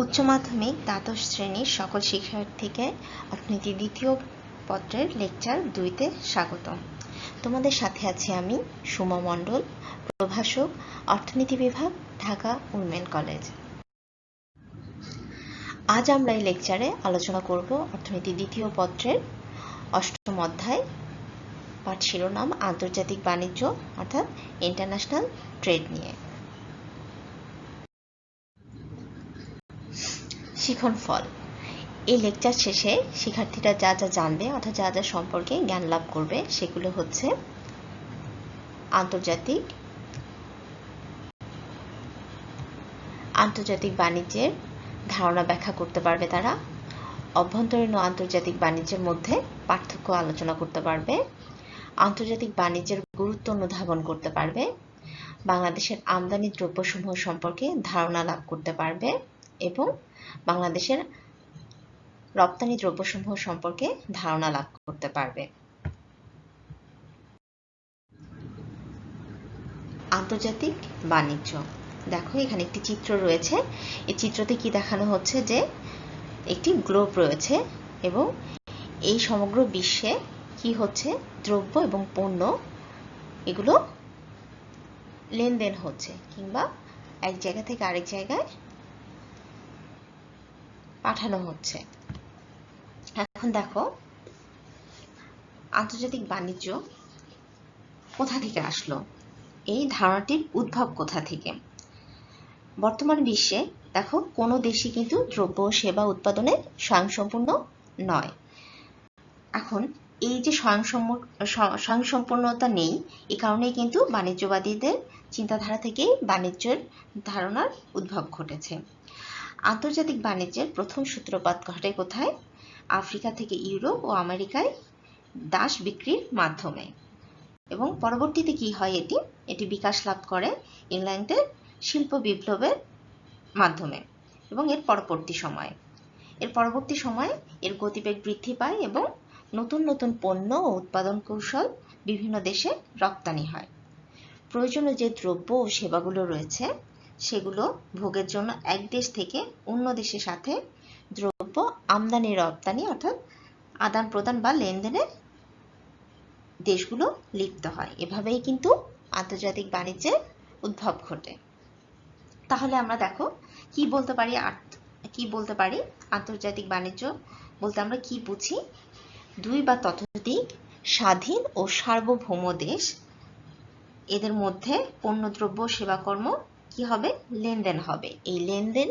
উচ্চ মাধ্যমিক দ্বাদশ শ্রেণীর সকল শিক্ষার্থীকে অর্থনীতি দ্বিতীয় পত্রের লেকচার 2-তে স্বাগতম। তোমাদের সাথে আছি আমি সুমা মণ্ডল, প্রভাষক, অর্থনীতি বিভাগ, ঢাকা উইমেন কলেজ। আজ আমরা এই লেকচারে আলোচনা করব অর্থনীতি দ্বিতীয় পত্রের 8ম অধ্যায়, পাঠ শিরোনাম আন্তর্জাতিক বাণিজ্য অর্থাৎ ইন্টারন্যাশনাল ট্রেড নিয়ে। শিখন ফল। এই লেকচার শেষে শিক্ষার্থীরা যা যা জানবে অর্থাৎ যা যা সম্পর্কে জ্ঞান লাভ করবে সেগুলো হচ্ছে আন্তর্জাতিক বাণিজ্যের ধারণা ব্যাখ্যা করতে পারবে তারা, অভ্যন্তরীণ ও আন্তর্জাতিক বাণিজ্যের মধ্যে পার্থক্য আলোচনা করতে পারবে, আন্তর্জাতিক বাণিজ্যের গুরুত্ব অনুধাবন করতে পারবে, বাংলাদেশের আমদানি দ্রব্যসমূহ সম্পর্কে ধারণা লাভ করতে পারবে এবং বাংলাদেশের রপ্তানি দ্রব্যসমূহ সম্পর্কে ধারণা লাভ করতে পারবে। আন্তর্জাতিক বাণিজ্য। দেখো এখানে একটি চিত্র রয়েছে। এই চিত্রতে কি দেখানো হচ্ছে যে একটি গ্লোব রয়েছে এবং এই সমগ্র বিশ্বে কি হচ্ছে, দ্রব্য এবং পণ্য এগুলো লেনদেন হচ্ছে কিংবা এক জায়গা থেকে আরেক জায়গায় পাঠানো হচ্ছে। এখন দেখো আন্তর্জাতিক বাণিজ্য কোথা থেকে আসলো, এই ধারণাটির উদ্ভব কোথা থেকে। বর্তমান বিশ্বে দেখো কোনো দেশই কিন্তু দ্রব্য ও সেবা উৎপাদনে স্বয়ংসম্পূর্ণ নয়। এখন এই যে স্বয়ংসম্পূর্ণতা নেই, এই কারণেই কিন্তু বাণিজ্যবাদীদের চিন্তাধারা থেকেই বাণিজ্যের ধারণার উদ্ভব ঘটেছে। আন্তর্জাতিক বাণিজ্যের প্রথম সূত্রপাত ঘটে কোথায়? আফ্রিকা থেকে ইউরোপ ও আমেরিকায় দাস বিক্রির মাধ্যমে এবং পরবর্তীতে কি হয়, এটি বিকাশ লাভ করে ইংল্যান্ডের শিল্প বিপ্লবের মাধ্যমে এবং এর পরবর্তী সময়ে এর গতিবেগ বৃদ্ধি পায় এবং নতুন নতুন পণ্য ও উৎপাদন কৌশল বিভিন্ন দেশে রপ্তানি হয়। প্রয়োজনীয় যে দ্রব্য ও সেবাগুলো রয়েছে সেগুলো ভোগের জন্য এক দেশ থেকে অন্য দেশের সাথে দ্রব্য আমদানি রপ্তানি অর্থাৎ আদান প্রদান বা লেনদেনে দেশগুলো লিপ্ত হয়। এভাবেই কিন্তু আন্তর্জাতিক বাণিজ্যের উদ্ভব ঘটে। তাহলে আমরা দেখো কি বলতে পারি আন্তর্জাতিক বাণিজ্য বলতে আমরা কি বুঝি? দুই বা ততোধিক স্বাধীন ও সার্বভৌম দেশ, এদের মধ্যে পণ্য দ্রব্য সেবাকর্ম কি হবে, লেনদেন হবে। এই লেনদেন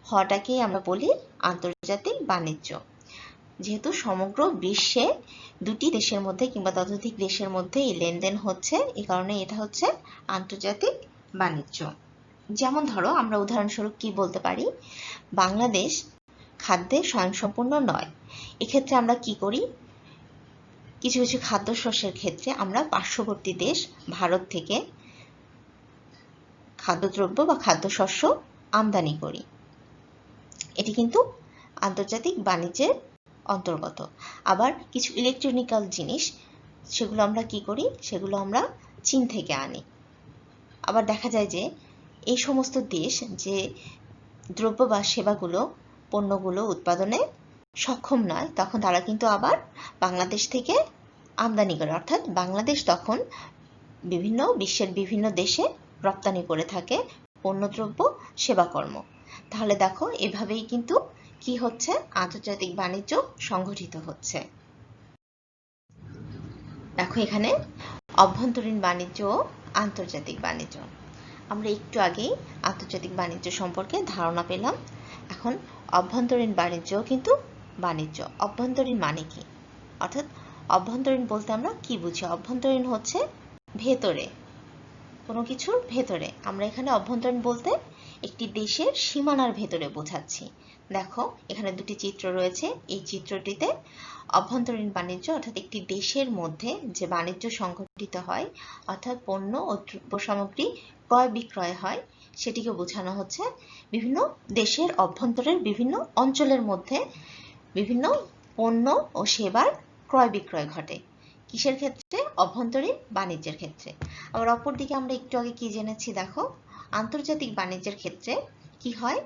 হওয়াটাকেই আমরা বলি আন্তর্জাতিক বাণিজ্য। যেহেতু সমগ্র বিশ্বে দুটি দেশের মধ্যে কিংবা ততোধিক দেশের মধ্যে এই লেনদেন হচ্ছে, এই কারণে এটা হচ্ছে আন্তর্জাতিক বাণিজ্য। যেমন ধরো আমরা উদাহরণস্বরূপ কি বলতে পারি, বাংলাদেশ খাদ্যে স্বয়ংসম্পূর্ণ নয়। এক্ষেত্রে আমরা কি করি, কিছু কিছু খাদ্যশস্যের ক্ষেত্রে আমরা পার্শ্ববর্তী দেশ ভারত থেকে খাদ্যদ্রব্য বা খাদ্যশস্য আমদানি করি। এটি কিন্তু আন্তর্জাতিক বাণিজ্যের অন্তর্গত। আবার কিছু ইলেকট্রনিক্যাল জিনিস সেগুলো আমরা কি করি, সেগুলো আমরা চীন থেকে আনি। আবার দেখা যায় যে এই সমস্ত দেশ যে দ্রব্য বা সেবাগুলো পণ্যগুলো উৎপাদনে সক্ষম নয়, তখন তারা কিন্তু আবার বাংলাদেশ থেকে আমদানি করে, অর্থাৎ বাংলাদেশ তখন বিশ্বের বিভিন্ন দেশে রপ্তানি করে থাকে পণ্যদ্রব্য সেবাকর্ম। তাহলে দেখো এভাবেই কিন্তু কি হচ্ছে, আন্তর্জাতিক বাণিজ্য সংগঠিত হচ্ছে। দেখো এখানে অভ্যন্তরীণ বাণিজ্য ও আন্তর্জাতিক বাণিজ্য। আমরা একটু আগেই আন্তর্জাতিক বাণিজ্য সম্পর্কে ধারণা পেলাম। এখন অভ্যন্তরীণ বাণিজ্য কিন্তু বাণিজ্য। অভ্যন্তরীণ মানে কি, অর্থাৎ অভ্যন্তরীণ বলতে আমরা কি বুঝি? অভ্যন্তরীণ হচ্ছে ভেতরে, কোনো কিছুর ভেতরে। আমরা এখানে অভ্যন্তরীণ বলতে একটি দেশের সীমানার ভেতরে বোঝাচ্ছি। দেখো এখানে দুটি চিত্র রয়েছে। এই চিত্রটিতে অভ্যন্তরীণ বাণিজ্য অর্থাৎ একটি দেশের মধ্যে যে বাণিজ্য সংঘটিত হয়, অর্থাৎ পণ্য ও দ্রব্য সামগ্রী ক্রয় বিক্রয় হয়, সেটিকে বোঝানো হচ্ছে বিভিন্ন দেশের অভ্যন্তরের বিভিন্ন অঞ্চলের মধ্যে বিভিন্ন পণ্য ও সেবার ক্রয় বিক্রয় ঘটে। কিসের ক্ষেত্রে? অভ্যন্তরীণ বাণিজ্যের ক্ষেত্রে। আবার অপরদিকে আমরা একটু আগে কি জেনেছি, দেখো আন্তর্জাতিক বাণিজ্যের ক্ষেত্রে কি হয়,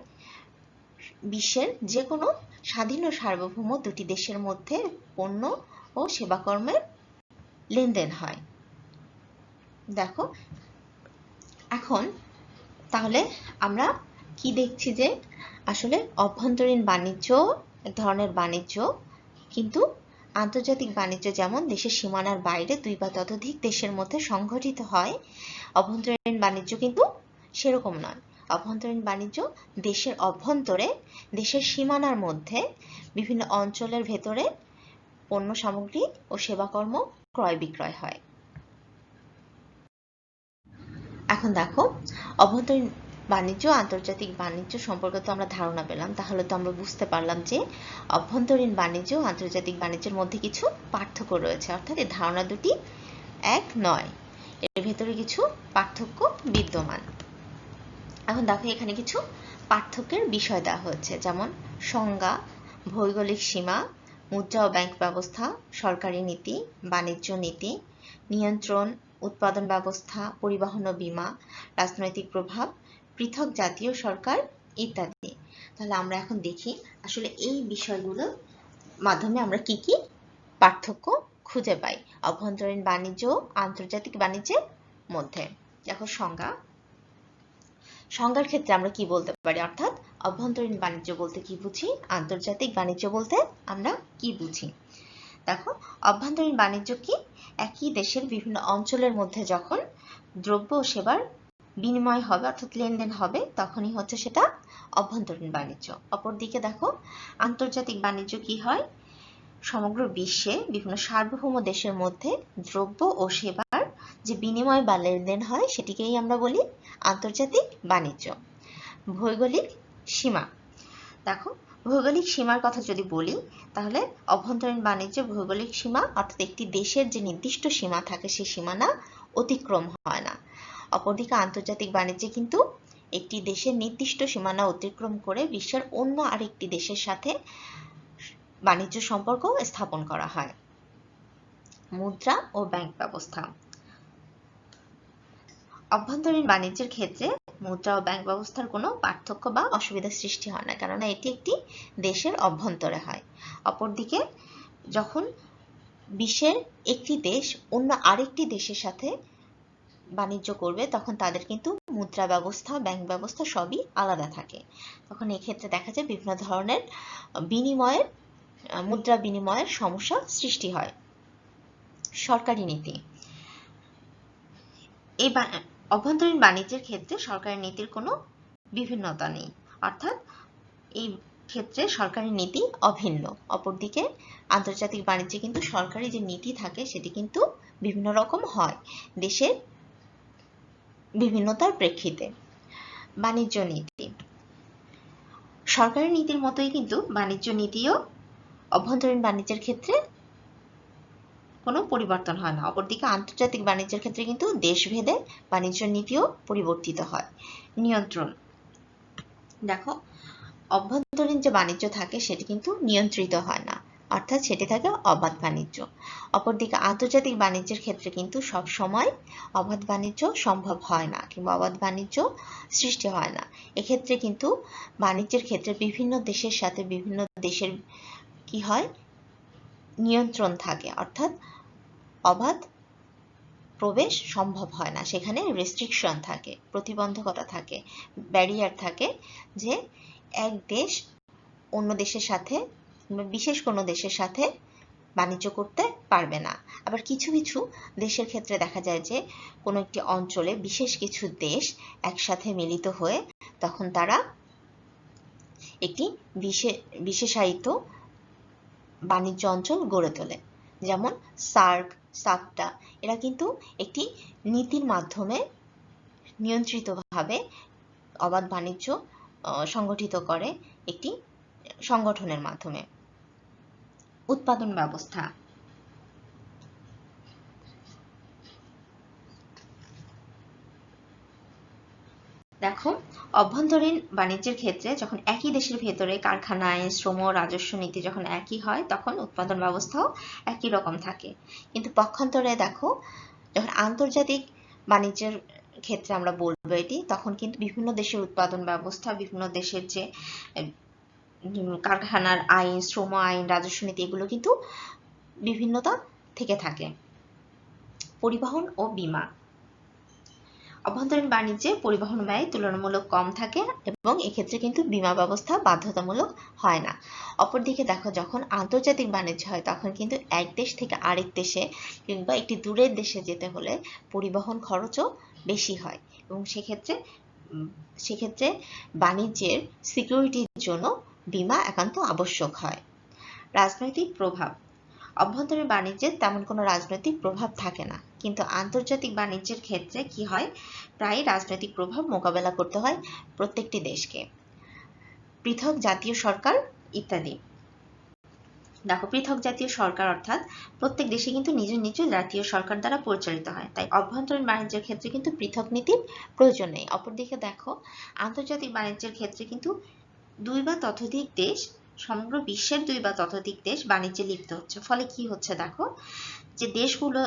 বিশ্বের যে কোনো স্বাধীন ও সার্বভৌম দুটি দেশের মধ্যে পণ্য ও সেবাকর্মের লেনদেন হয়। দেখো এখন তাহলে আমরা কি দেখছি যে আসলে অভ্যন্তরীণ বাণিজ্য এক ধরনের বাণিজ্য, কিন্তু আন্তর্জাতিক বাণিজ্য যেমন দেশের সীমানার বাইরে দুই বা ততোধিক দেশের মধ্যে সংঘটিত হয়, অভ্যন্তরীণ বাণিজ্য কিন্তু সেরকম নয়। অভ্যন্তরীণ বাণিজ্য দেশের অভ্যন্তরে দেশের সীমানার মধ্যে বিভিন্ন অঞ্চলের ভেতরে পণ্য সামগ্রী ও সেবাকর্ম ক্রয় বিক্রয় হয়। এখন দেখো অভ্যন্তরীণ বাণিজ্য আন্তর্জাতিক বাণিজ্য সম্পর্কে তো আমরা ধারণা পেলাম, তাহলে তো আমরা বুঝতে পারলাম যে অভ্যন্তরীণ বাণিজ্য ও আন্তর্জাতিক বাণিজ্যের মধ্যে কিছু পার্থক্য রয়েছে, অর্থাৎ এই ধারণা দুটি এক নয়, এর ভেতরে কিছু পার্থক্য বিদ্যমান। এখন দেখো এখানে কিছু পার্থক্যের বিষয় দেওয়া হয়েছে, যেমন সংজ্ঞা, ভৌগোলিক সীমা, মুদ্রা ও ব্যাংক ব্যবস্থা, সরকারি নীতি, বাণিজ্য নীতি, নিয়ন্ত্রণ, উৎপাদন ব্যবস্থা, পরিবহন ও বীমা, রাজনৈতিক প্রভাব, পৃথক জাতীয় সরকার ইত্যাদি। তাহলে আমরা এখন দেখি আসলে এই বিষয়গুলোর মাধ্যমে আমরা কি কি পার্থক্য খুঁজে পাই অভ্যন্তরীণ বাণিজ্য ও আন্তর্জাতিক বাণিজ্যের মধ্যে। দেখো সংজ্ঞা, সংজ্ঞার ক্ষেত্রে আমরা কি বলতে পারি, অর্থাৎ অভ্যন্তরীণ বাণিজ্য বলতে কি বুঝি, আন্তর্জাতিক বাণিজ্য বলতে আমরা কি বুঝি। দেখো অভ্যন্তরীণ বাণিজ্য কি, একই দেশের বিভিন্ন অঞ্চলের মধ্যে যখন দ্রব্য ও সেবার বিনিময় হবে অর্থাৎ লেনদেন হবে তখনই হচ্ছে সেটা অভ্যন্তরীণ বাণিজ্য। অপরদিকে দেখো আন্তর্জাতিক বাণিজ্য কি হয়, সমগ্র বিশ্বে বিভিন্ন সার্বভৌম দেশের মধ্যে দ্রব্য ও সেবার যে বিনিময় বা লেনদেন হয় সেটিকেই আমরা বলি আন্তর্জাতিক বাণিজ্য। ভৌগোলিক সীমা, দেখো ভৌগোলিক সীমার কথা যদি বলি তাহলে অভ্যন্তরীণ বাণিজ্যে ভৌগোলিক সীমা অর্থাৎ একটি দেশের যে নির্দিষ্ট সীমা থাকে সেই সীমানা অতিক্রম হয় না। অপরদিকে আন্তর্জাতিক বাণিজ্যে কিন্তু একটি দেশের নির্দিষ্ট সীমানা অতিক্রম করে বিশ্বের অন্য আরেকটি দেশের সাথে বাণিজ্য সম্পর্ক স্থাপন করা হয়। মুদ্রা ও ব্যাংক ব্যবস্থা, অভ্যন্তরীণ বাণিজ্যের ক্ষেত্রে মুদ্রা ও ব্যাংক ব্যবস্থার কোনো পার্থক্য বা অসুবিধার সৃষ্টি হয় না, কেননা এটি একটি দেশের অভ্যন্তরে হয়। অপরদিকে যখন বিশ্বের একটি দেশ অন্য আরেকটি দেশের সাথে বাণিজ্য করবে তখন তাদের কিন্তু মুদ্রা ব্যবস্থা ব্যাংক ব্যবস্থা সবই আলাদা থাকে। তখন এক্ষেত্রে দেখা যায় বিভিন্ন ধরনের বিনিময়ের মুদ্রা বিনিময়ের সমস্যা সৃষ্টি হয়। সরকারি নীতি, এই অভ্যন্তরীণ বাণিজ্যের ক্ষেত্রে সরকারি নীতির কোনো বিভিন্নতা নেই, অর্থাৎ এই ক্ষেত্রে সরকারি নীতি অভিন্ন। অপরদিকে আন্তর্জাতিক বাণিজ্যে কিন্তু সরকারি যে নীতি থাকে সেটি কিন্তু বিভিন্ন রকম হয় দেশের বিভিন্নতার প্রেক্ষিতে। বাণিজ্য নীতি, সরকারি নীতির মতোই কিন্তু বাণিজ্য নীতিও অভ্যন্তরীণ বাণিজ্যের ক্ষেত্রে কোনো পরিবর্তন হয় না। অপরদিকে আন্তর্জাতিক বাণিজ্যের ক্ষেত্রে কিন্তু দেশভেদে বাণিজ্য নীতিও পরিবর্তিত হয়। নিয়ন্ত্রণ, দেখো অভ্যন্তরীণ যে বাণিজ্য থাকে সেটি কিন্তু নিয়ন্ত্রিত হয় না, অর্থাৎ সেটি থাকে অবাধ বাণিজ্য। অপরদিকে আন্তর্জাতিক বাণিজ্যের ক্ষেত্রে কিন্তু সব সময় অবাধ বাণিজ্য সম্ভব হয় না কিংবা অবাধ বাণিজ্য সৃষ্টি হয় না। এক্ষেত্রে কিন্তু বাণিজ্যের ক্ষেত্রে বিভিন্ন দেশের সাথে বিভিন্ন দেশের কি হয় নিয়ন্ত্রণ থাকে, অর্থাৎ অবাধ প্রবেশ সম্ভব হয় না, সেখানে রেস্ট্রিকশন থাকে, প্রতিবন্ধকতা থাকে, ব্যারিয়ার থাকে, যে এক দেশ অন্য দেশের সাথে বিশেষ কোনো দেশের সাথে বাণিজ্য করতে পারবে না। আবার কিছু কিছু দেশের ক্ষেত্রে দেখা যায় যে কোনো একটি অঞ্চলে বিশেষ কিছু দেশ একসাথে মিলিত হয়ে তখন তারা একটি বিশেষায়িত বাণিজ্য অঞ্চল গড়ে তোলে, যেমন সার্ক, সাপটা, এরা কিন্তু একটি নীতির মাধ্যমে নিয়ন্ত্রিতভাবে অবাধ বাণিজ্য সংগঠিত করে একটি সংগঠনের মাধ্যমে। উৎপাদন ব্যবস্থা, দেখো অভ্যন্তরীণ বাণিজ্যের ক্ষেত্রে যখন একই দেশের ভেতরে কারখানা আইন, শ্রম, রাজস্ব নীতি যখন একই হয় তখন উৎপাদন ব্যবস্থাও একই রকম থাকে। কিন্তু পক্ষান্তরে দেখো যখন আন্তর্জাতিক বাণিজ্যের ক্ষেত্রে আমরা বলবো এটি, তখন কিন্তু বিভিন্ন দেশের উৎপাদন ব্যবস্থা, বিভিন্ন দেশের যে কারখানার আইন, শ্রম আইন, রাজস্ব নীতি এগুলো কিন্তু বিভিন্নতা থেকে থাকে। পরিবহন ও বীমা। অভ্যন্তরীণ বাণিজ্যে পরিবহন ব্যয় তুলনামূলক কম থাকে এবং এক্ষেত্রে কিন্তু বীমা ব্যবস্থা বাধ্যতামূলক হয় না। অপরদিকে দেখো, যখন আন্তর্জাতিক বাণিজ্য হয় তখন কিন্তু এক দেশ থেকে আরেক দেশে কিংবা একটি দূরের দেশে যেতে হলে পরিবহন খরচও বেশি হয় এবং সেক্ষেত্রে বাণিজ্যের সিকিউরিটির জন্য বীমা একান্ত আবশ্যক হয়। রাজনৈতিক প্রভাব। অভ্যন্তরীণ বাণিজ্যের তেমন কোনো রাজনৈতিক প্রভাব থাকে না, কিন্তু আন্তর্জাতিক বাণিজ্যের ক্ষেত্রে কি হয়, প্রায় রাজনৈতিক প্রভাব মোকাবেলা করতে হয় প্রত্যেকটি দেশকে। পৃথক জাতীয় সরকার ইত্যাদি। দেখো, পৃথক জাতীয় সরকার অর্থাৎ প্রত্যেক দেশে কিন্তু নিজ নিজ জাতীয় সরকার দ্বারা পরিচালিত হয়, তাই অভ্যন্তরীণ বাণিজ্যের ক্ষেত্রে কিন্তু পৃথক নীতির প্রয়োজন নেই। অপরদিকে দেখো, আন্তর্জাতিক বাণিজ্যের ক্ষেত্রে কিন্তু দুই বা ততোধিক দেশ, সমগ্র বিশ্বের দুই বা ততোধিক দেশ বাণিজ্যে লিপ্ত হচ্ছে। ফলে কি হচ্ছে, দেখো, যে দেশগুলো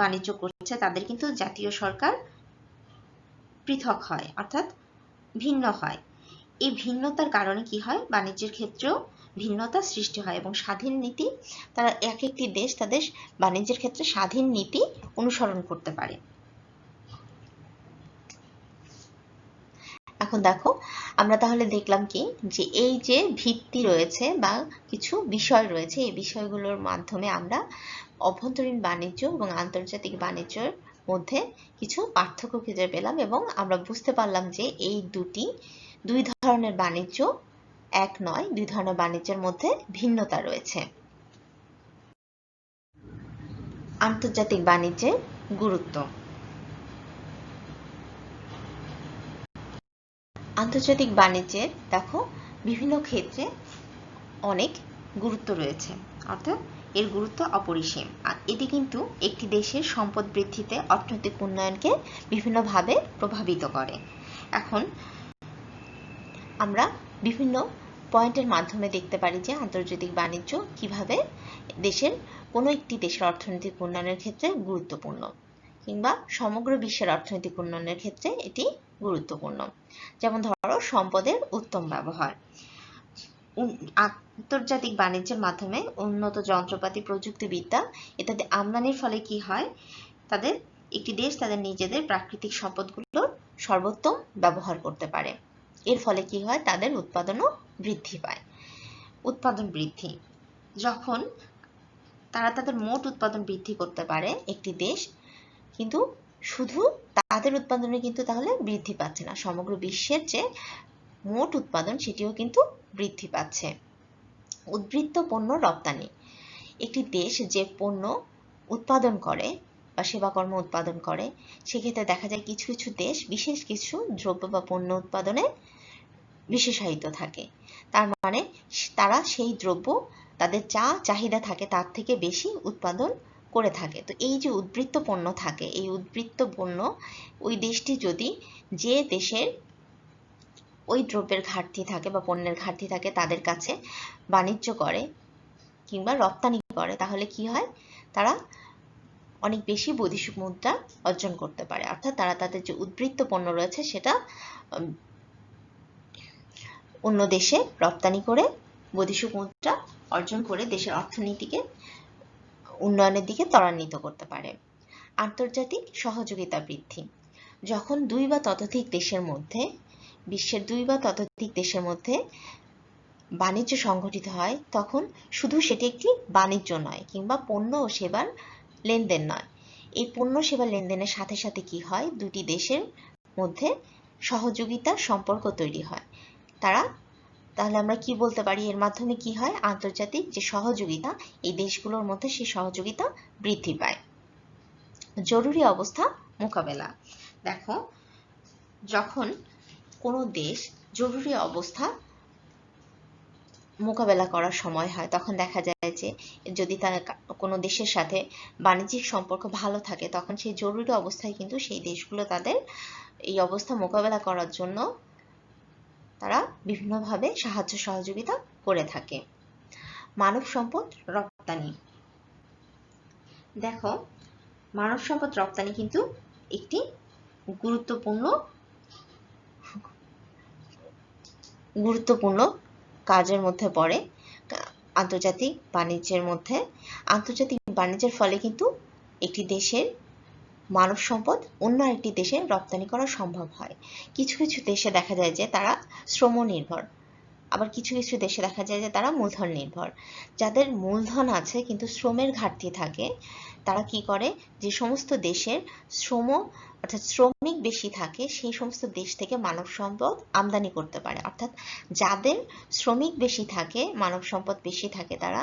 বাণিজ্য করছে তাদের কিন্তু জাতীয় সরকার পৃথক হয়, অর্থাৎ ভিন্ন হয়। এই ভিন্নতার কারণে কি হয়, বাণিজ্যের ক্ষেত্রেও ভিন্নতা সৃষ্টি হয় এবং স্বাধীন নীতি, তারা এক একটি দেশ তাদের বাণিজ্যের ক্ষেত্রে স্বাধীন নীতি অনুসরণ করতে পারে। এখন দেখো, আমরা তাহলে দেখলাম কি, যে এই যে ভিত্তি রয়েছে বা কিছু বিষয় রয়েছে, এই বিষয়গুলোর মাধ্যমে আমরা অভ্যন্তরীণ বাণিজ্য এবং আন্তর্জাতিক বাণিজ্যের মধ্যে কিছু পার্থক্য খুঁজে পেলাম এবং আমরা বুঝতে পারলাম যে এই দুই ধরনের বাণিজ্য এক নয়, দুই ধরনের বাণিজ্যের মধ্যে ভিন্নতা রয়েছে। আন্তর্জাতিক বাণিজ্যের গুরুত্ব। আন্তর্জাতিক বাণিজ্যের দেখো বিভিন্ন ক্ষেত্রে অনেক গুরুত্ব রয়েছে, অর্থাৎ এর গুরুত্ব অপরিসীম। আর এটি কিন্তু একটি দেশের সম্পদ বৃদ্ধিতে, অর্থনৈতিক উন্নয়নকে বিভিন্নভাবে প্রভাবিত করে। এখন আমরা বিভিন্ন পয়েন্টের মাধ্যমে দেখতে পারি যে আন্তর্জাতিক বাণিজ্য কিভাবে কোনো একটি দেশের অর্থনৈতিক উন্নয়নের ক্ষেত্রে গুরুত্বপূর্ণ কিংবা সমগ্র বিশ্বের অর্থনৈতিক উন্নয়নের ক্ষেত্রে এটি গুরুত্বপূর্ণ। যেমন ধরো, সম্পদের উত্তম ব্যবহার। আন্তর্জাতিক বাণিজ্যের মাধ্যমে উন্নত যন্ত্রপাতি, প্রযুক্তিবিদ্যা ইত্যাদি আমদানির ফলে কি হয়, একটি দেশ তাদের নিজেদের প্রাকৃতিক সম্পদগুলোর সর্বোত্তম ব্যবহার করতে পারে। এর ফলে কি হয়, তাদের উৎপাদনও বৃদ্ধি পায়। উৎপাদন বৃদ্ধি। যখন তারা তাদের মোট উৎপাদন বৃদ্ধি করতে পারে একটি দেশ, কিন্তু শুধু তাদের উৎপাদনে কিন্তু তাহলে বৃদ্ধি পাচ্ছে না, সমগ্র বিশ্বের যে মোট উৎপাদন সেটিও কিন্তু বৃদ্ধি পাচ্ছে। উদ্বৃত্ত পণ্য রপ্তানি। একটি দেশ যে পণ্য উৎপাদন করে বা সেবাকর্ম উৎপাদন করে, সেক্ষেত্রে দেখা যায় কিছু কিছু দেশ বিশেষ কিছু দ্রব্য বা পণ্য উৎপাদনে বিশেষায়িত থাকে। তার মানে তারা সেই দ্রব্য, তাদের যা চাহিদা থাকে তার থেকে বেশি উৎপাদন করে থাকে। তো এই যে উদ্বৃত্ত পণ্য থাকে, এই উদ্বৃত্ত পণ্য ওই দেশটি যদি যে দেশের ওই দ্রব্যের ঘাটতি থাকে বা পণ্যের ঘাটতি থাকে তাদের কাছে বাণিজ্য করে কিংবা রপ্তানি করে, তাহলে কি হয়, তারা অনেক বেশি বৈদেশিক মুদ্রা অর্জন করতে পারে। অর্থাৎ তারা তাদের যে উদ্বৃত্ত পণ্য রয়েছে সেটা অন্য দেশে রপ্তানি করে বৈদেশিক মুদ্রা অর্জন করে দেশের অর্থনীতিকে উন্নয়নের দিকে ত্বরান্বিত করতে পারে। আন্তর্জাতিক সহযোগিতা বৃদ্ধি। যখন দুই বা ততোধিক দেশের মধ্যে, বিশ্বের দুই বা ততোধিক দেশের মধ্যে বাণিজ্য সংঘটিত হয়, তখন শুধু সেটি একটি বাণিজ্য নয় কিংবা পণ্য ও সেবার লেনদেন নয়, এই পণ্য সেবা লেনদেনের সাথে সাথে কি হয়, দুটি দেশের মধ্যে সহযোগিতার সম্পর্ক তৈরি হয়। তাহলে আমরা কি বলতে পারি, এর মাধ্যমে কি হয়, আন্তর্জাতিক যে সহযোগিতা, এই দেশগুলোর মধ্যে সেই সহযোগিতা বৃদ্ধি পায়। জরুরি অবস্থা মোকাবেলা। দেখো, যখন কোনো দেশ জরুরি অবস্থা মোকাবেলা করার সময় হয়, তখন দেখা যায় যে যদি তার কোনো দেশের সাথে বাণিজ্যিক সম্পর্ক ভালো থাকে, তখন সেই জরুরি অবস্থায় কিন্তু সেই দেশগুলো তাদের এই অবস্থা মোকাবেলা করার জন্য তারা বিভিন্নভাবে সাহায্য সহযোগিতা করে থাকে। মানব সম্পদ রপ্তানি। দেখো, মানব সম্পদ রপ্তানি কিন্তু একটি গুরুত্বপূর্ণ কাজের মধ্যে পড়ে আন্তর্জাতিক বাণিজ্যের মধ্যে। আন্তর্জাতিক বাণিজ্যের ফলে কিন্তু একটি দেশের মানব সম্পদ অন্য একটি দেশে রপ্তানি করা সম্ভব হয়। কিছু কিছু দেশে দেখা যায় যে তারা শ্রম নির্ভর, আবার কিছু কিছু দেশে দেখা যায় যে তারা মূলধন নির্ভর। যাদের মূলধন আছে কিন্তু শ্রমের ঘাটতি থাকে, তারা কি করে, যে সমস্ত দেশের শ্রম অর্থাৎ শ্রমিক বেশি থাকে সেই সমস্ত দেশ থেকে মানব সম্পদ আমদানি করতে পারে। অর্থাৎ যাদের শ্রমিক বেশি থাকে, মানব সম্পদ বেশি থাকে, তারা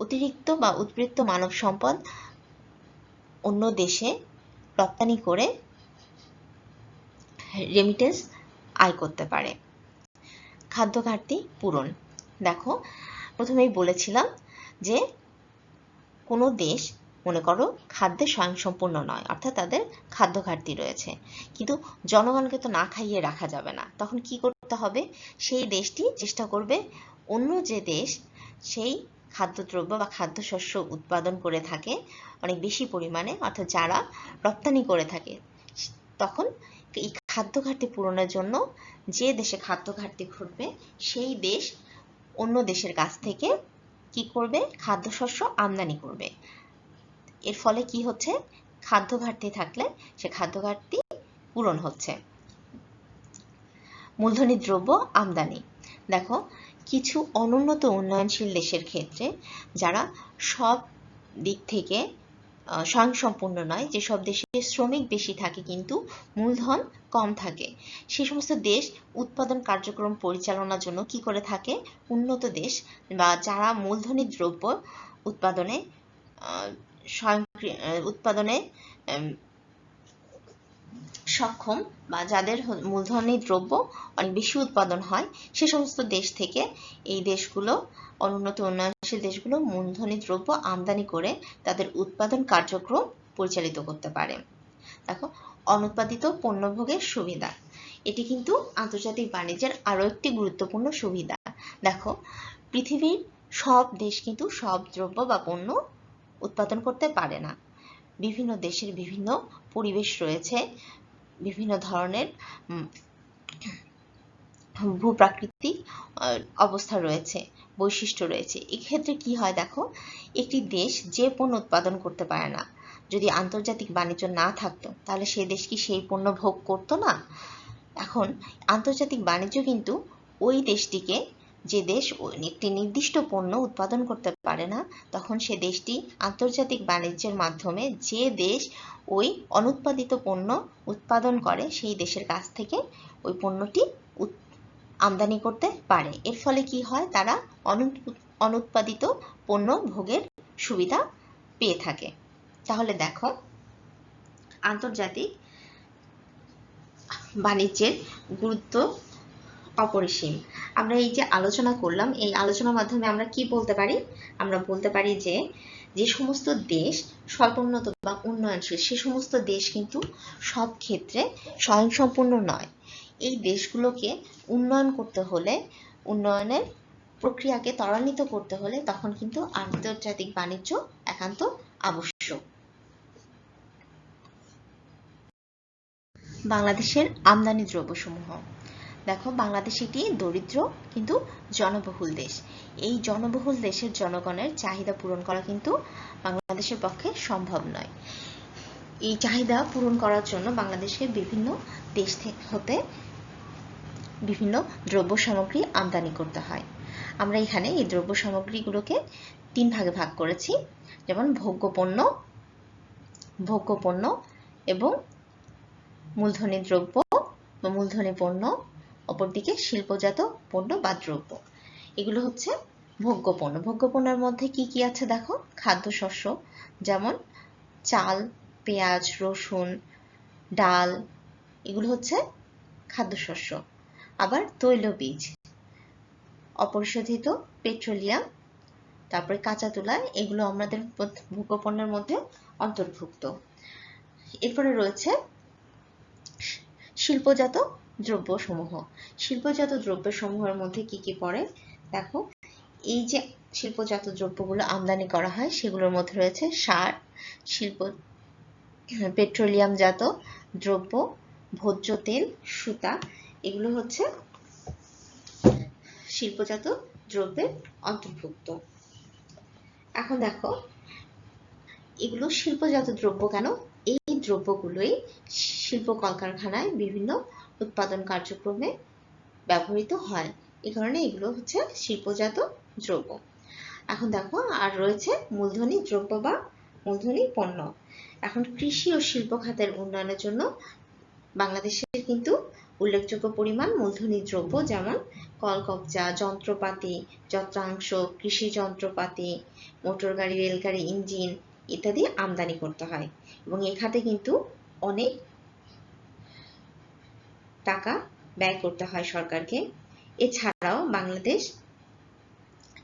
অতিরিক্ত বা উদ্বৃত্ত মানব সম্পদ অন্য দেশে রপ্তানি করে রেমিটেন্স আয় করতে পারে। খাদ্য ঘাটতি পূরণ। দেখো, প্রথমেই বলেছিলাম যে কোনো দেশ মনে করো খাদ্যে স্বয়ংসম্পূর্ণ নয়, অর্থাৎ তাদের খাদ্য ঘাটতি রয়েছে, কিন্তু জনগণকে তো না খাইয়ে রাখা যাবে না। তখন কি করতে হবে, সেই দেশটি চেষ্টা করবে অন্য যে দেশ সেই খাদ্যদ্রব্য বা খাদ্যশস্য উৎপাদন করে থাকে অনেক বেশি পরিমাণে, অর্থাৎ যারা রপ্তানি করে থাকে, তখন এই খাদ্য ঘাটতি পূরণের জন্য যে দেশে খাদ্য ঘাটতি ঘটবে সেই দেশ অন্য দেশের কাছ থেকে কি করবে, খাদ্যশস্য আমদানি করবে। এর ফলে কি হচ্ছে, খাদ্য ঘাটতি থাকলে সে খাদ্য ঘাটতি পূরণ হচ্ছে। মূলধনী দ্রব্য আমদানি। দেখো, কিছু অনুন্নত উন্নয়নশীল দেশের ক্ষেত্রে যারা সব দিক থেকে স্বয়ংসম্পূর্ণ নয়, যেসব দেশে শ্রমিক বেশি থাকে কিন্তু মূলধন কম থাকে, সেই সমস্ত দেশ উৎপাদন কার্যক্রম পরিচালনার জন্য কি করে থাকে, উন্নত দেশ বা যারা মূলধনী দ্রব্য উৎপাদনে সক্ষম বা যাদের মূলধনী দ্রব্য অনেক বেশি উৎপাদন হয়, সে সমস্ত দেশ থেকে এই দেশগুলো, অনুন্নত উন্নয়নশীল দেশগুলো মূলধনী দ্রব্য আমদানি করে তাদের উৎপাদন কার্যক্রম পরিচালিত করতে পারে। দেখো, অনুৎপাদিত পণ্যভোগের সুবিধা। এটি কিন্তু আন্তর্জাতিক বাণিজ্যের আরো একটি গুরুত্বপূর্ণ সুবিধা। দেখো, পৃথিবীর সব দেশ কিন্তু সব দ্রব্য বা পণ্য উৎপাদন করতে পারে না। বিভিন্ন দেশের বিভিন্ন পরিবেশ রয়েছে, বিভিন্ন ধরনের ভূপ্রাকৃতিক অবস্থা রয়েছে, বৈশিষ্ট্য রয়েছে। এক্ষেত্রে কি হয়, দেখো, একটি দেশ যে পণ্য উৎপাদন করতে পারে না, যদি আন্তর্জাতিক বাণিজ্য না থাকতো তাহলে সেই দেশ কি সেই পণ্য ভোগ করতো না? এখন আন্তর্জাতিক বাণিজ্য কিন্তু ওই দেশটিকে, যে দেশ একটি নির্দিষ্ট পণ্য উৎপাদন করতে পারে না, তখন সে দেশটি আন্তর্জাতিক বাণিজ্যের মাধ্যমে যে দেশ ওই অনুৎপাদিত পণ্য উৎপাদন করে সেই দেশের কাছ থেকে ওই পণ্যটি আমদানি করতে পারে। এর ফলে কি হয়, তারা অনুৎপাদিত পণ্য ভোগের সুবিধা পেয়ে থাকে। তাহলে দেখো, আন্তর্জাতিক বাণিজ্যের গুরুত্ব অপরিসীম। আমরা এই যে আলোচনা করলাম, এই আলোচনার মাধ্যমে আমরা কি বলতে পারি, আমরা বলতে পারি যে যে সমস্ত দেশ স্বল্পোন্নত বা উন্নয়নশীল, সে সমস্ত দেশ কিন্তু সব ক্ষেত্রে স্বয়ংসম্পূর্ণ নয়। এই দেশগুলোকে উন্নয়ন করতে হলে, উন্নয়নের প্রক্রিয়াকে ত্বরান্বিত করতে হলে তখন কিন্তু আন্তর্জাতিক বাণিজ্য একান্ত আবশ্যক। বাংলাদেশের আমদানি দ্রব্যসমূহ। দেখো, বাংলাদেশ একটি দরিদ্র কিন্তু জনবহুল দেশ। এই জনবহুল দেশের জনগণের চাহিদা পূরণ করা কিন্তু বাংলাদেশের পক্ষে সম্ভব নয়। এই চাহিদা পূরণ করার জন্য বাংলাদেশকে বিভিন্ন দেশ হতে বিভিন্ন দ্রব্য সামগ্রী আমদানি করতে হয়। আমরা এখানে এই দ্রব্য সামগ্রীগুলোকে 3 ভাগে ভাগ করেছি, যেমন ভোগ্য পণ্য এবং মূলধনী দ্রব্য বা মূলধনী পণ্য, অপরদিকে শিল্পজাত পণ্য বা দ্রব্য। এগুলো হচ্ছে ভোগ্য পণ্য। ভোগ্য পণ্যের মধ্যে কি কি আছে দেখো, খাদ্যশস্য যেমন চাল, পেঁয়াজ, রসুন, ডাল, এগুলো হচ্ছে খাদ্যশস্য। আবার তৈলবীজ, অপরিশোধিত পেট্রোলিয়াম, তারপরে কাঁচা তুলা, এগুলো আমাদের ভোগ্য পণ্যের মধ্যে অন্তর্ভুক্ত। এরপরে রয়েছে শিল্পজাত দ্রব্যসমূহ। শিল্পজাত দ্রব্যসমূহের মধ্যে কি কি পড়ে দেখো, এই যে শিল্পজাত দ্রব্যগুলো আমদানি করা হয় সেগুলোর মধ্যে রয়েছে সার, পেট্রোলিয়ামজাত দ্রব্য, ভোজ্য তেল, সুতা, এগুলো হচ্ছে শিল্পজাত দ্রব্যের অন্তর্ভুক্ত। এখন দেখো এগুলো শিল্পজাত দ্রব্য কেন? এই দ্রব্যগুলোই শিল্প কলকারখানায় বিভিন্ন উৎপাদন কার্যক্রমে ব্যবহৃত হয়, এই কারণে এগুলো হচ্ছে শিল্পজাত দ্রব্য। এখন দেখো আর রয়েছে মূলধনী দ্রব্য বা মূলধনী পণ্য। এখন কৃষি ও শিল্প খাতের উন্নয়নের জন্য বাংলাদেশের কিন্তু উল্লেখযোগ্য পরিমাণ মূলধনী দ্রব্য যেমন কলকবজা, যন্ত্রপাতি, যন্ত্রাংশ, কৃষি যন্ত্রপাতি, মোটর গাড়ি, রেলগাড়ি, ইঞ্জিন ইত্যাদি আমদানি করতে হয় এবং এ খাতে কিন্তু অনেক টাকা ব্যয় করতে হয় সরকারকে। এছাড়াও বাংলাদেশ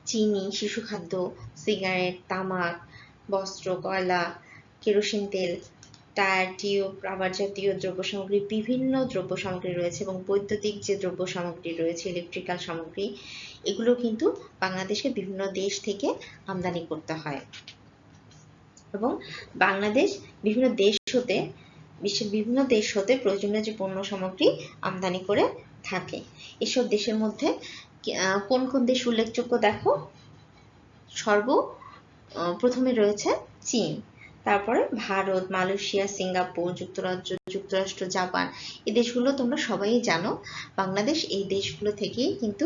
চিনি, শিশু খাদ্য, সিগারেট, তামাক, বস্ত্র, কয়লা, কেরোসিন তেল, টায়ার, টিউব, রাবার জাতীয় দ্রব্য সামগ্রী, বিভিন্ন দ্রব্য সামগ্রী রয়েছে এবং বৈদ্যুতিক যে দ্রব্য সামগ্রী রয়েছে, ইলেকট্রিক্যাল সামগ্রী, এগুলো কিন্তু বাংলাদেশে বিভিন্ন দেশ থেকে আমদানি করতে হয় এবং বাংলাদেশ বিভিন্ন দেশ হতে বিশ্বের বিভিন্ন দেশ হতে প্রয়োজনীয় যে পণ্য সামগ্রী আমদানি করে থাকে। এসব দেশের মধ্যে কোন কোন দেশ উল্লেখযোগ্য দেখো। প্রথমে রয়েছে চীন, তারপরে ভারত, মালয়েশিয়া, সিঙ্গাপুর, যুক্তরাজ্য, যুক্তরাষ্ট্র, জাপান। এই দেশগুলো তোমরা সবাই জানো। বাংলাদেশ এই দেশগুলো থেকেই কিন্তু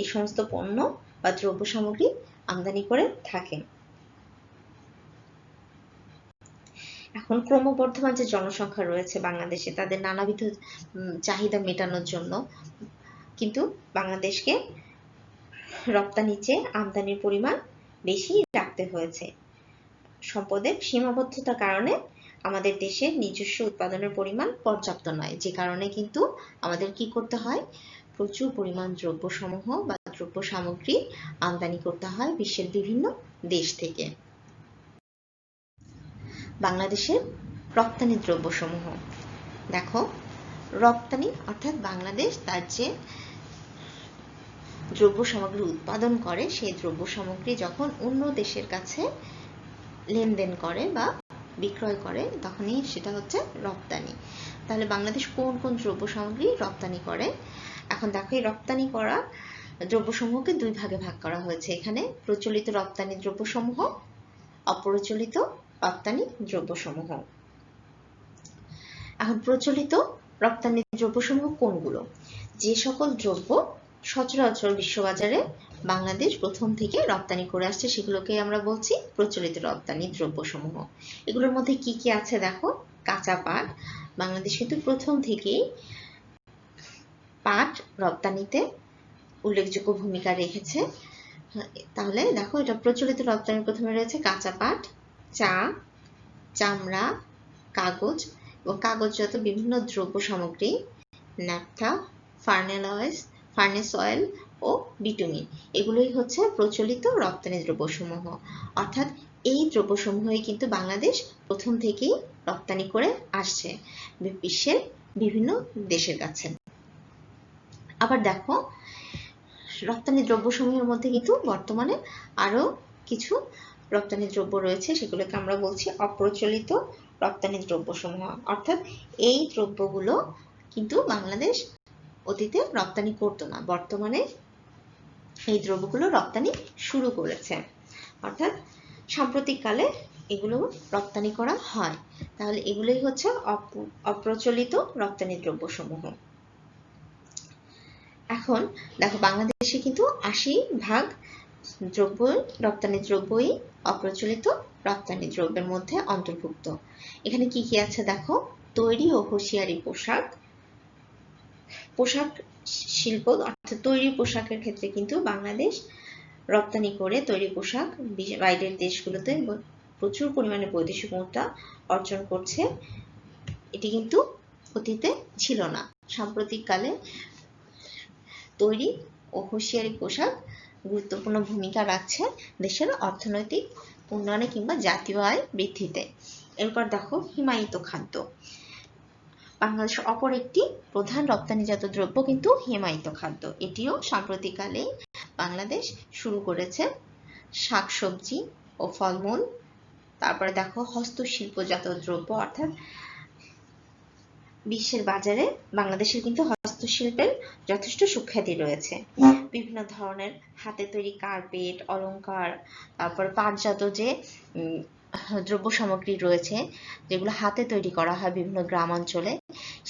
এই সমস্ত পণ্য বা দ্রব্য সামগ্রী আমদানি করে থাকে। এখন ক্রমবর্ধমান যে জনসংখ্যা রয়েছে বাংলাদেশে, তাদের নানাবিধ চাহিদা মেটানোর জন্য কিন্তু বাংলাদেশকে রপ্তানির চেয়ে আমদানির পরিমাণ বেশি রাখতে হয়েছে। সম্পদের সীমাবদ্ধতার কারণে আমাদের দেশের নিজস্ব উৎপাদনের পরিমাণ পর্যাপ্ত নয়, যে কারণে কিন্তু আমাদের কি করতে হয়, প্রচুর পরিমাণ দ্রব্যসমূহ বা দ্রব্য সামগ্রী আমদানি করতে হয় বিশ্বের বিভিন্ন দেশ থেকে। বাংলাদেশের রপ্তানি দ্রব্যসমূহ দেখো। রপ্তানি অর্থাৎ বাংলাদেশ তার যে দ্রব্য সামগ্রী উৎপাদন করে সেই দ্রব্য সামগ্রী যখন অন্য দেশের কাছে লেনদেন করে বা বিক্রয় করে তখনই সেটা হচ্ছে রপ্তানি। তাহলে বাংলাদেশ কোন কোন দ্রব্য সামগ্রী রপ্তানি করে? এখন দেখো এই রপ্তানি করা দ্রব্যসমূহকে দুই ভাগে ভাগ করা হয়েছে এখানে। প্রচলিত রপ্তানি দ্রব্যসমূহ, অপ্রচলিত রপ্তানি দ্রব্যসমূহ। এখন প্রচলিত রপ্তানি দ্রব্যসমূহ কোনগুলো? যে সকল দ্রব্য সচরাচর বিশ্ববাজারে বাংলাদেশ প্রথম থেকে রপ্তানি করে আসছে সেগুলোকে আমরা বলছি প্রচলিত রপ্তানি দ্রব্যসমূহ। এগুলোর মধ্যে কি কি আছে দেখো। কাঁচা পাট, বাংলাদেশ কিন্তু প্রথম থেকেই পাট রপ্তানিতে উল্লেখযোগ্য ভূমিকা রেখেছে। তাহলে দেখো এটা প্রচলিত রপ্তানি প্রথমে রয়েছে কাঁচা পাট, চা, চামড়া, কাগজ এবং কাগজজাত বিভিন্ন দ্রব্য সামগ্রী, ন্যাপথা, ফার্নেস অয়েল ও বিটুমিন। এগুলোই হচ্ছে প্রচলিত রপ্তানি দ্রব্যসমূহ। অর্থাৎ এই দ্রব্যসমূহই কিন্তু বাংলাদেশ প্রথম থেকেই রপ্তানি করে আসছে বিশ্বের বিভিন্ন দেশের কাছে। আবার দেখো রপ্তানি দ্রব্যসমূহের মধ্যে কিন্তু বর্তমানে আরো কিছু রপ্তানি দ্রব্য রয়েছে, সেগুলোকে আমরা বলছি অপ্রচলিত রপ্তানি দ্রব্যসমূহ। অর্থাৎ এই দ্রব্যগুলো কিন্তু বাংলাদেশ অতীতে রপ্তানি করতো না, বর্তমানে এই দ্রব্যগুলো রপ্তানি শুরু করেছে। অর্থাৎ সাম্প্রতিককালে এগুলো রপ্তানি করা হয়। তাহলে এগুলোই হচ্ছে অপ্রচলিত রপ্তানি দ্রব্যসমূহ। এখন দেখো বাংলাদেশে কিন্তু ৮০% দ্রব্য রপ্তানি দ্রব্যই অপ্রচলিত রপ্তানি দ্রব্যের মধ্যে অন্তর্ভুক্ত। এখানে কি কি আছে দেখো। তৈরি ও হুঁশিয়ারি পোশাক, পোশাক শিল্প অর্থাৎ তৈরি পোশাকের ক্ষেত্রে কিন্তু বাংলাদেশ রপ্তানি করে তৈরি পোশাক বাইরের দেশগুলোতে প্রচুর পরিমাণে বৈদেশিক মুদ্রা অর্জন করছে। এটি কিন্তু অতীতে ছিল না। সাম্প্রতিককালে তৈরি ও হুঁশিয়ারি পোশাক গুরুত্বপূর্ণ ভূমিকা রাখছে দেশের অর্থনৈতিক উন্নয়নে কিংবা জাতীয় আয় বৃদ্ধিতে। এরপর দেখো হিমায়িত খাদ্য। বাংলাদেশের অপর একটি প্রধান রপ্তানিজাত দ্রব্য কিন্তু হিমায়িত খাদ্য। এটিও সাম্প্রতিককালে বাংলাদেশ শুরু করেছে। শাকসবজি ও ফলমূল, তারপরে দেখো হস্তশিল্পজাত দ্রব্য, অর্থাৎ বিশ্বের বাজারে বাংলাদেশের কিন্তু হস্তশিল্পের যথেষ্ট সুখ্যাতি রয়েছে। বিভিন্ন ধরনের হাতে তৈরি কার্পেট, অলংকার, তারপর পাটজাত যে দ্রব্য সামগ্রী রয়েছে যেগুলো হাতে তৈরি করা হয় বিভিন্ন গ্রাম অঞ্চলে,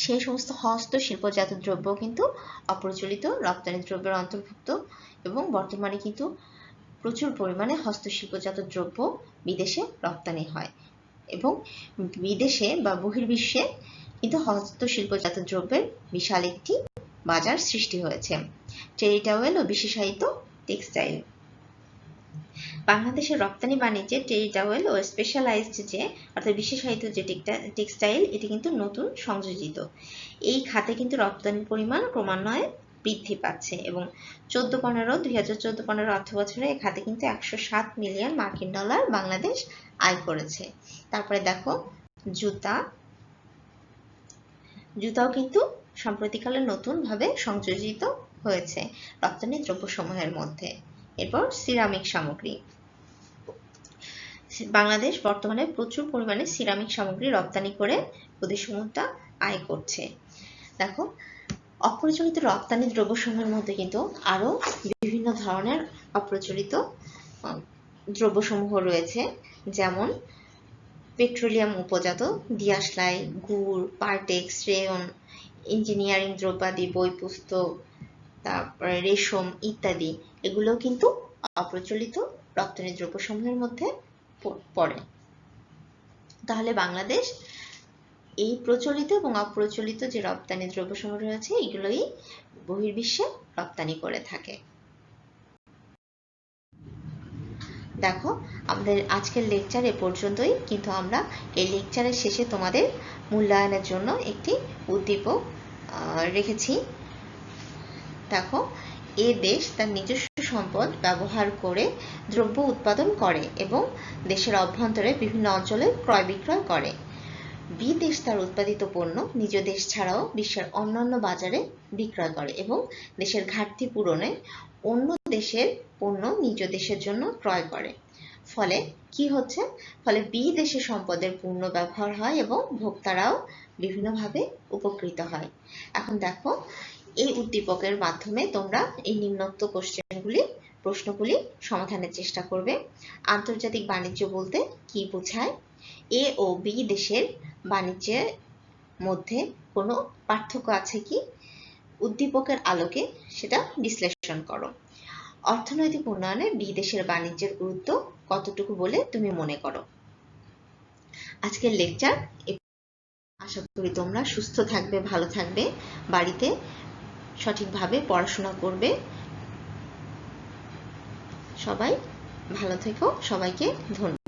সেই সমস্ত হস্তশিল্পজাত দ্রব্য কিন্তু অপ্রচলিত রপ্তানি দ্রব্যের অন্তর্ভুক্ত, এবং বর্তমানে কিন্তু প্রচুর পরিমাণে হস্তশিল্পজাত দ্রব্য বিদেশে রপ্তানি হয়, এবং বিদেশে বা বহির্বিশ্বে কিন্তু হস্তশিল্পজাত দ্রব্যের বিশাল একটি বাজার সৃষ্টি হয়েছে। টেরিটাওয়েল ও বিশেষায়িত টেক্সটাইল। বাংলাদেশের রপ্তানি বাণিজ্যে টেরিটাওয়েল ও স্পেশালাইজড যে অর্থাৎ বিশেষায়িত যে টেক্সটাইল, এটি কিন্তু নতুন সংযোজিত। এই খাতে কিন্তু রপ্তানির পরিমাণ ক্রমান্বয়ে বৃদ্ধি পাচ্ছে, এবং 2014-15 অর্থ বছরে এই খাতে কিন্তু 107 মিলিয়ন মার্কিন ডলার বাংলাদেশ আয় করেছে। তারপরে দেখো জুতাও কিন্তু সম্প্রতিকালে নতুনভাবে সংযোজিত হয়েছে রপ্তানি দ্রব্যসমূহের মধ্যে। এরপর সিরামিক সামগ্রী। বাংলাদেশ বর্তমানে প্রচুর পরিমাণে সিরামিক সামগ্রী রপ্তানি করে বিদেশি মুদ্রা আয় করছে। দেখো, অপ্রচলিত রপ্তানি দ্রব্যসমূহের মধ্যে কিন্তু আরো বিভিন্ন ধরনের অপ্রচলিত দ্রব্যসমূহ রয়েছে, যেমন পেট্রোলিয়াম উপজাত, দিয়াশলাই, গুড়, পার্টেক্স, রেয়ন, ইঞ্জিনিয়ারিং দ্রব্যাদি, বই পুস্তক, তারপরে রেশম ইত্যাদি। এগুলো কিন্তু অপ্রচলিত রপ্তানি দ্রব্যসমূহের মধ্যে পড়ে। তাহলে বাংলাদেশ এই প্রচলিত এবং অপ্রচলিত যে রপ্তানি দ্রব্যসমূহ রয়েছে এগুলোই বহির্বিশ্বে রপ্তানি করে থাকে। দেখো, আমাদের আজকের লেকচার এ পর্যন্তই, কিন্তু আমরা এই লেকচারের শেষে তোমাদের মূল্যায়নের জন্য একটি উদ্দীপক রেখেছি। দেখো, এ দেশ তার নিজস্ব সম্পদ ব্যবহার করে দ্রব্য উৎপাদন করে এবং দেশের অভ্যন্তরে বিভিন্ন অঞ্চলে ক্রয় বিক্রয় করে। বি দেশ তার উৎপাদিত পণ্য নিজ দেশ ছাড়াও বিশ্বের অন্যান্য বাজারে বিক্রয় করে এবং দেশের ঘাটতি পূরণে অন্য দেশের পণ্য নিজ দেশের জন্য ক্রয় করে। ফলে কি হচ্ছে? ফলে বি দেশের সম্পদের পূর্ণ ব্যবহার হয় এবং ভোক্তারাও বিভিন্নভাবে উপকৃত হয়। এখন দেখো, এই উদ্দীপকের মাধ্যমে তোমরা এই নিম্নোক্ত প্রশ্নগুলি সমাধানের চেষ্টা করবে। আন্তর্জাতিক বাণিজ্য বলতে কি বোঝায়? এ ও বি দেশের বাণিজ্যের মধ্যে কোনো পার্থক্য আছে কি? উদ্দীপকের আলোকে সেটা বিশ্লেষণ করো। অর্থনৈতিক উন্নয়নে বি দেশের বাণিজ্যের গুরুত্ব কতটুকু বলে তুমি মনে করো? আজকের লেকচার, আশা করি তোমরা সুস্থ থাকবে, ভালো থাকবে, বাড়িতে সঠিকভাবে পড়াশোনা করবে। সবাই ভালো থেকো, সবাইকে ধন্যবাদ।